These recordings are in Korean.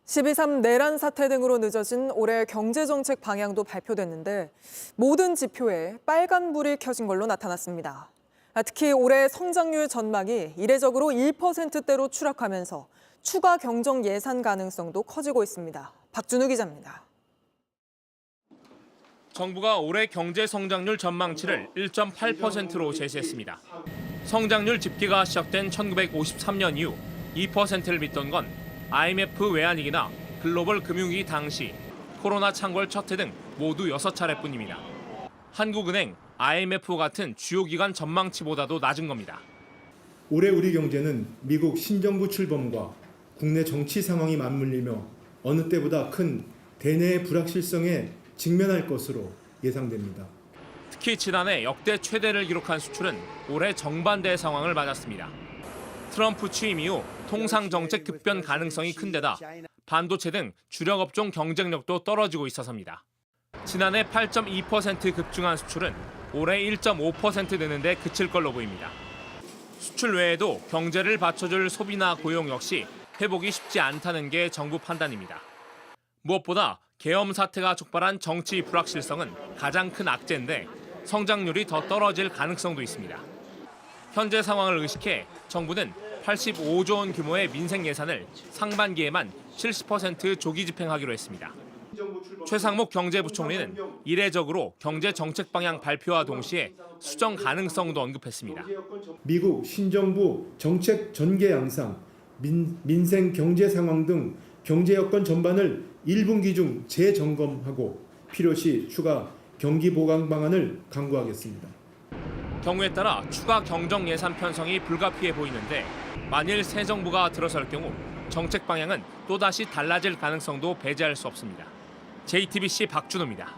12.3 내란 사태 등으로 늦어진 올해 경제정책 방향도 발표됐는데 모든 지표에 빨간불이 켜진 걸로 나타났습니다. 특히 올해 성장률 전망이 이례적으로 1%대로 추락하면서 추가 경정 예산 가능성도 커지고 있습니다. 박준우 기자입니다. 정부가 올해 경제 성장률 전망치를 1.8%로 제시했습니다. 성장률 집계가 시작된 1953년 이후 2%를 믿던 건 IMF 외환위기나 글로벌 금융위기 당시, 코로나 창궐 첫 해 등 모두 6차례뿐입니다. 한국은행, IMF 같은 주요 기관 전망치보다도 낮은 겁니다. 올해 우리 경제는 미국 신정부 출범과 국내 정치 상황이 맞물리며 어느 때보다 큰 대내의 불확실성에 직면할 것으로 예상됩니다. 특히 지난해 역대 최대를 기록한 수출은 올해 정반대의 상황을 맞았습니다. 트럼프 취임 이후 통상 정책 급변 가능성이 큰 데다 반도체 등 주력 업종 경쟁력도 떨어지고 있어서입니다. 지난해 8.2% 급증한 수출은 올해 1.5% 느는데 그칠 걸로 보입니다. 수출 외에도 경제를 받쳐줄 소비나 고용 역시 회복이 쉽지 않다는 게 정부 판단입니다. 무엇보다 계엄 사태가 촉발한 정치 불확실성은 가장 큰 악재인데 성장률이 더 떨어질 가능성도 있습니다. 현재 상황을 의식해 정부는 85조 원 규모의 민생 예산을 상반기에만 70% 조기 집행하기로 했습니다. 최상목 경제부총리는 이례적으로 경제 정책 방향 발표와 동시에 수정 가능성도 언급했습니다. 미국 신정부 정책 전개 양상, 민생 경제 상황 등 경제 여건 전반을 1분기 중 재점검하고 필요시 추가 경기 보강 방안을 강구하겠습니다. 경우에 따라 추가 경정 예산 편성이 불가피해 보이는데 만일 새 정부가 들어설 경우 정책 방향은 또다시 달라질 가능성도 배제할 수 없습니다. JTBC 박준호입니다.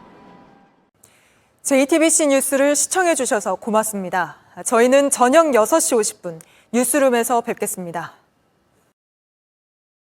JTBC 뉴스를 시청해 주셔서 고맙습니다. 저희는 저녁 6시 50분 뉴스룸에서 뵙겠습니다.